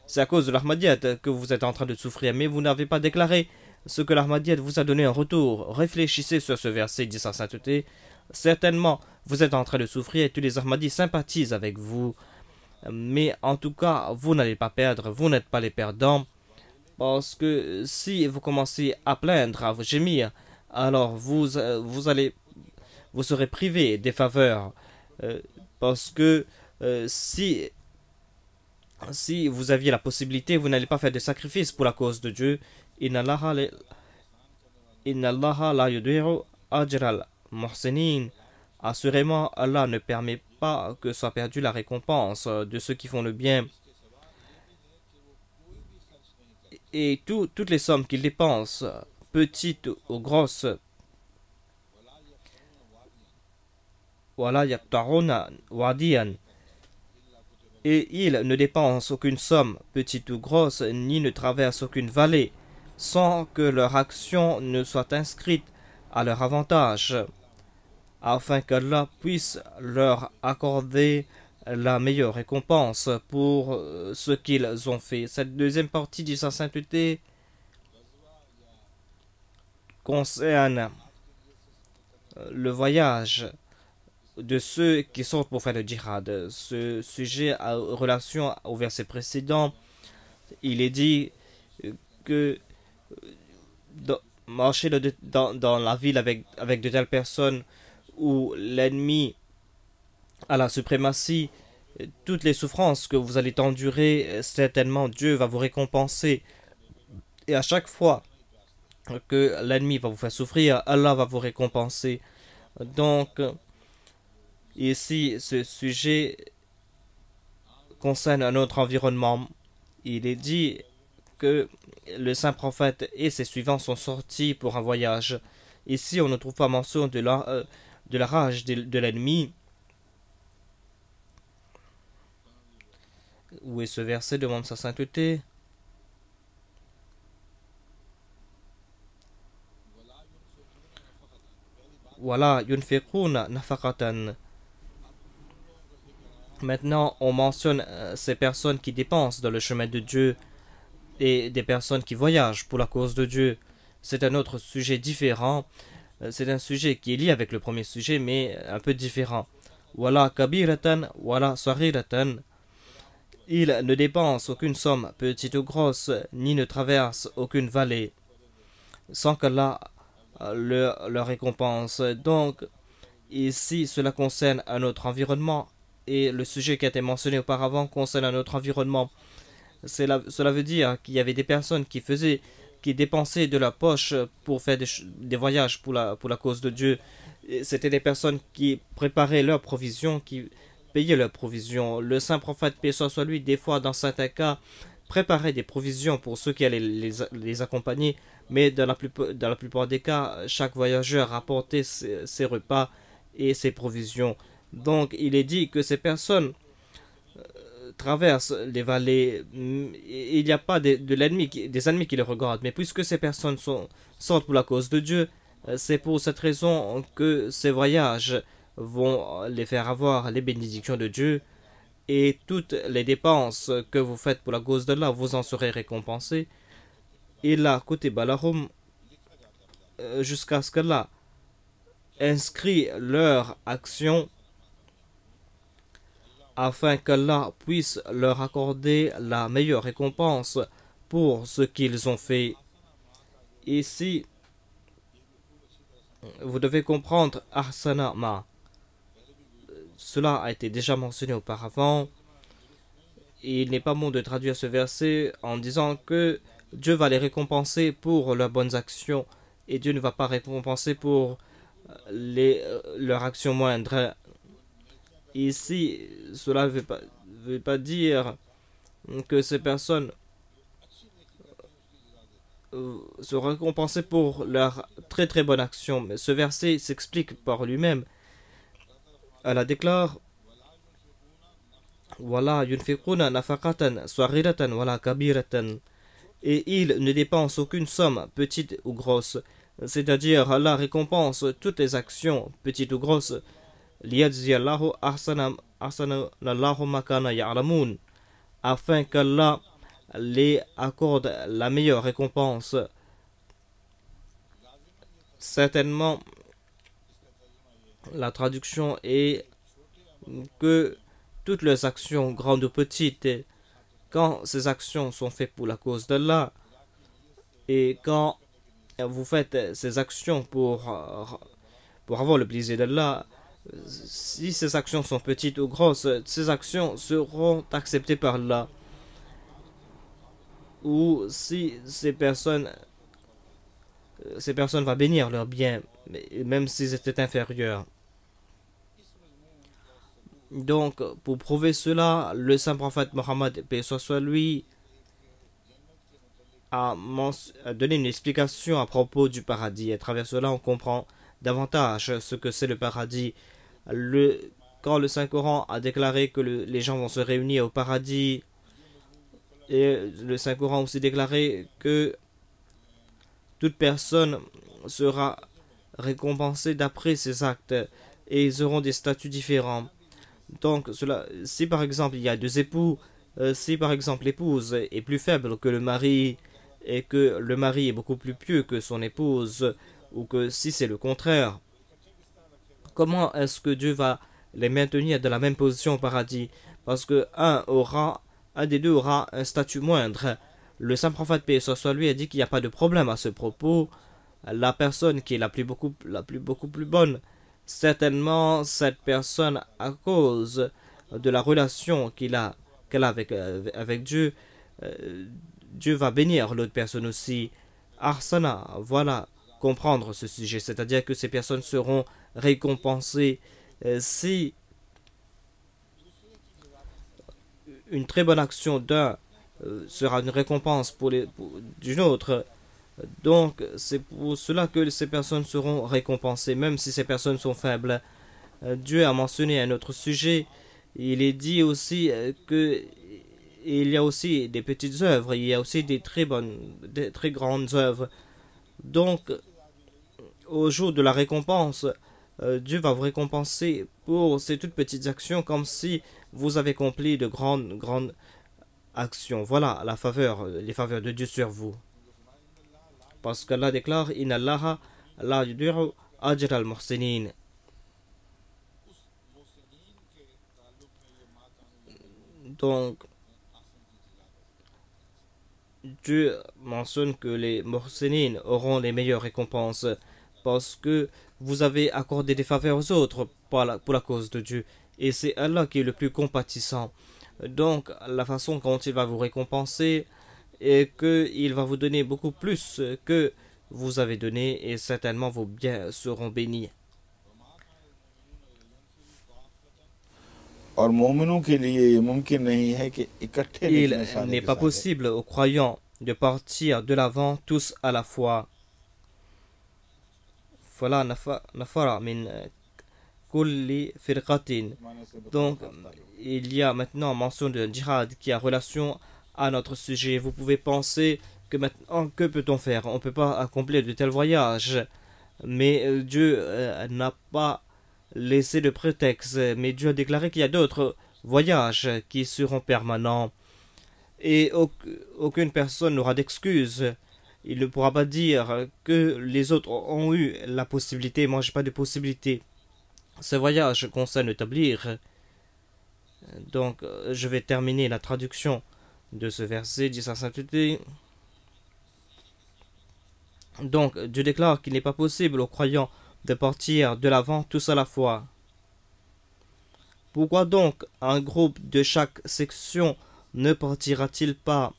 c'est à cause de l'Ahmadiyyat que vous êtes en train de souffrir, mais vous n'avez pas déclaré ce que l'Ahmadiyyat vous a donné en retour. Réfléchissez sur ce verset, dit sa sainteté. Certainement, vous êtes en train de souffrir et tous les Ahmadis sympathisent avec vous. Mais en tout cas, vous n'allez pas perdre, vous n'êtes pas les perdants. Parce que si vous commencez à plaindre, à vous gémir, alors vous serez privé des faveurs. Parce que si vous aviez la possibilité, vous n'allez pas faire de sacrifice pour la cause de Dieu. Inna Allaha la yudi'u ajral muhsinin. Assurément, Allah ne permet pas que soit perdue la récompense de ceux qui font le bien. Et toutes les sommes qu'ils dépensent, petites ou grosses, voilà, yaqta'una wadiyan. Et ils ne dépensent aucune somme, petite ou grosse, ni ne traversent aucune vallée, sans que leur action ne soit inscrite à leur avantage, afin qu'Allah puisse leur accorder la meilleure récompense pour ce qu'ils ont fait. Cette deuxième partie de sa sainteté concerne le voyage de ceux qui sortent pour faire le djihad. Ce sujet a relation au verset précédent. Il est dit que marcher dans la ville avec de telles personnes où l'ennemi a la suprématie, toutes les souffrances que vous allez endurer, certainement Dieu va vous récompenser. Et à chaque fois que l'ennemi va vous faire souffrir, Allah va vous récompenser. Donc, ici, ce sujet concerne notre environnement. Il est dit que le saint prophète et ses suivants sont sortis pour un voyage. Ici, on ne trouve pas mention de la rage de l'ennemi. Où est ce verset? Demande sa sainteté. Voilà, yunfiquna nafaqatan. Maintenant, on mentionne ces personnes qui dépensent dans le chemin de Dieu et des personnes qui voyagent pour la cause de Dieu. C'est un autre sujet différent. C'est un sujet qui est lié avec le premier sujet, mais un peu différent. Voilà kabiratan, voilà saghiratan. Ils ne dépensent aucune somme, petite ou grosse, ni ne traversent aucune vallée, sans qu'Allah leur récompense. Donc, ici, cela concerne un autre environnement, et le sujet qui a été mentionné auparavant concerne un autre environnement. Cela veut dire qu'il y avait des personnes qui dépensaient de leur poche pour faire des voyages pour la cause de Dieu. C'était des personnes qui préparaient leurs provisions, qui payaient leurs provisions. Le saint prophète, paix soit lui, des fois, dans certains cas, préparait des provisions pour ceux qui allaient les accompagner, mais dans la plupart des cas, chaque voyageur rapportait ses repas et ses provisions. Donc, il est dit que ces personnes traversent les vallées. Il n'y a pas des ennemis qui les regardent, mais puisque ces personnes sortent pour la cause de Dieu, c'est pour cette raison que ces voyages vont les faire avoir les bénédictions de Dieu, et toutes les dépenses que vous faites pour la cause d'Allah, vous en serez récompensés. Et là, côté Balahum, jusqu'à ce qu'Allah inscrit leur action afin qu'Allah puisse leur accorder la meilleure récompense pour ce qu'ils ont fait. Ici, vous devez comprendre Ahsana Ma. Cela a été déjà mentionné auparavant. Il n'est pas bon de traduire ce verset en disant que Dieu va les récompenser pour leurs bonnes actions et Dieu ne va pas récompenser pour leurs actions moindres. Ici, cela ne veut pas dire que ces personnes se récompensent pour leur très très bonne action. Mais ce verset s'explique par lui-même. Allah déclare Wala yunfiquna nafaqatan saghiratan wala kabiratan. Et ils ne dépensent aucune somme, petite ou grosse. C'est-à-dire, Allah récompense toutes les actions, petites ou grosses, liyadziyallahu ahsanallahu makana ya'lamun, afin qu'Allah les accorde la meilleure récompense. Certainement, la traduction est que toutes leurs actions, grandes ou petites, quand ces actions sont faites pour la cause d'Allah, et quand vous faites ces actions pour avoir le plaisir d'Allah, si ces actions sont petites ou grosses, ces actions seront acceptées par Allah. Ou si ces personnes vont bénir leurs biens, même s'ils étaient inférieurs. Donc, pour prouver cela, le saint prophète Mohammed, paix soit sur lui, a donné une explication à propos du paradis. À travers cela, on comprend davantage ce que c'est le paradis. Quand le Saint-Coran a déclaré que les gens vont se réunir au paradis, et le Saint-Coran a aussi déclaré que toute personne sera récompensée d'après ses actes et ils auront des statuts différents. Donc, si par exemple il y a deux époux, si par exemple l'épouse est plus faible que le mari et que le mari est beaucoup plus pieux que son épouse, ou que si c'est le contraire, comment est-ce que Dieu va les maintenir de la même position au paradis? Parce que un des deux aura un statut moindre. Le saint prophète paix soit lui a dit qu'il n'y a pas de problème à ce propos. La personne qui est beaucoup plus bonne, certainement cette personne, à cause de la relation qu'elle a avec Dieu, Dieu va bénir l'autre personne aussi. Arsana, voilà comprendre ce sujet, c'est-à-dire que ces personnes seront récompensées si une très bonne action d'un sera une récompense d'une autre. Donc, c'est pour cela que ces personnes seront récompensées, même si ces personnes sont faibles. Dieu a mentionné un autre sujet. Il est dit aussi que il y a aussi des petites œuvres, il y a aussi des très grandes œuvres. Donc, au jour de la récompense, Dieu va vous récompenser pour ces toutes petites actions, comme si vous avez accompli de grandes actions. Voilà les faveurs de Dieu sur vous. Parce qu'Allah déclare Inna Allaha la yudi'u ajra al-muhsinin. Donc, Dieu mentionne que les muhsinin auront les meilleures récompenses parce que vous avez accordé des faveurs aux autres pour la cause de Dieu. Et c'est Allah qui est le plus compatissant. Donc, la façon dont il va vous récompenser est qu'il va vous donner beaucoup plus que vous avez donné et certainement vos biens seront bénis. Il n'est pas possible aux croyants de partir de l'avant tous à la fois. Donc, il y a maintenant mention de djihad qui a relation à notre sujet. Vous pouvez penser que maintenant, que peut-on faire? On ne peut pas accomplir de tels voyages. Mais Dieu n'a pas laissé de prétexte. Mais Dieu a déclaré qu'il y a d'autres voyages qui seront permanents. Et aucune personne n'aura d'excuse. Il ne pourra pas dire que les autres ont eu la possibilité, moi j'ai pas de possibilité. Ce voyage concerne établir. Donc je vais terminer la traduction de ce verset, dit sa sainteté. Donc Dieu déclare qu'il n'est pas possible aux croyants de partir de l'avant tous à la fois. Pourquoi donc un groupe de chaque section ne partira-t-il pas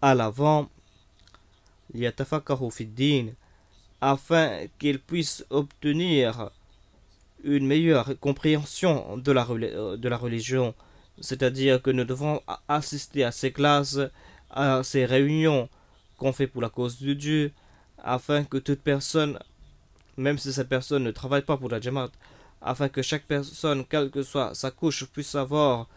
à l'avant afin qu'ils puissent obtenir une meilleure compréhension de la religion, c'est-à-dire que nous devons assister à ces classes, à ces réunions qu'on fait pour la cause de Dieu, afin que toute personne, même si cette personne ne travaille pas pour la Jamaat, afin que chaque personne, quelle que soit sa couche, puisse avoir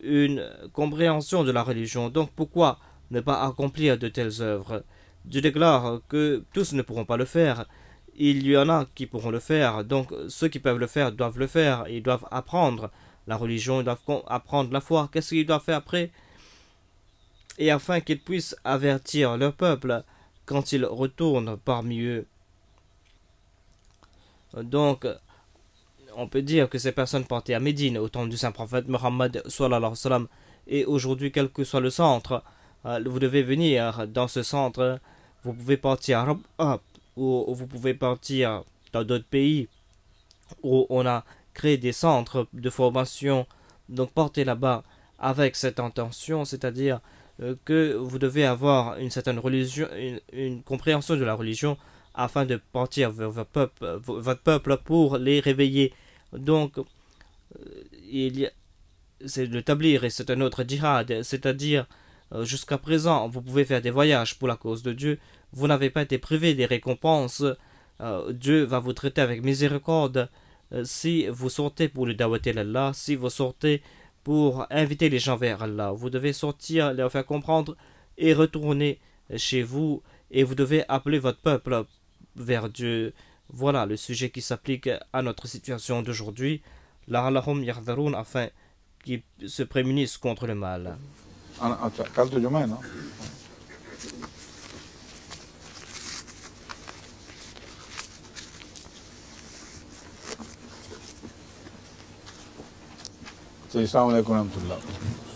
une compréhension de la religion. Donc pourquoi ne pas accomplir de telles œuvres? Dieu déclare que tous ne pourront pas le faire. Il y en a qui pourront le faire. Donc ceux qui peuvent le faire doivent le faire. Ils doivent apprendre la religion, ils doivent apprendre la foi. Qu'est-ce qu'ils doivent faire après? Et afin qu'ils puissent avertir leur peuple quand ils retournent parmi eux. Donc, on peut dire que ces personnes partaient à Médine au temps du saint prophète Mohammed sallallahu alayhi wa sallam. Et aujourd'hui, quel que soit le centre, vous devez venir dans ce centre. Vous pouvez partir ou vous pouvez partir dans d'autres pays où on a créé des centres de formation. Donc partez là-bas avec cette intention, c'est-à-dire que vous devez avoir une certaine religion, une compréhension de la religion afin de partir vers votre peuple pour les réveiller. Donc c'est d'établir, et c'est un autre djihad, c'est-à-dire Jusqu'à présent, vous pouvez faire des voyages pour la cause de Dieu. Vous n'avez pas été privé des récompenses. Dieu va vous traiter avec miséricorde. Si vous sortez pour le dawat Allah, si vous sortez pour inviter les gens vers Allah, vous devez sortir, leur faire comprendre et retourner chez vous, et vous devez appeler votre peuple vers Dieu. Voilà le sujet qui s'applique à notre situation d'aujourd'hui. La'allahum yahdharun, afin qu'ils se prémunissent contre le mal. Caldo Jumain, no? Assalamu alaikum warahmatullah.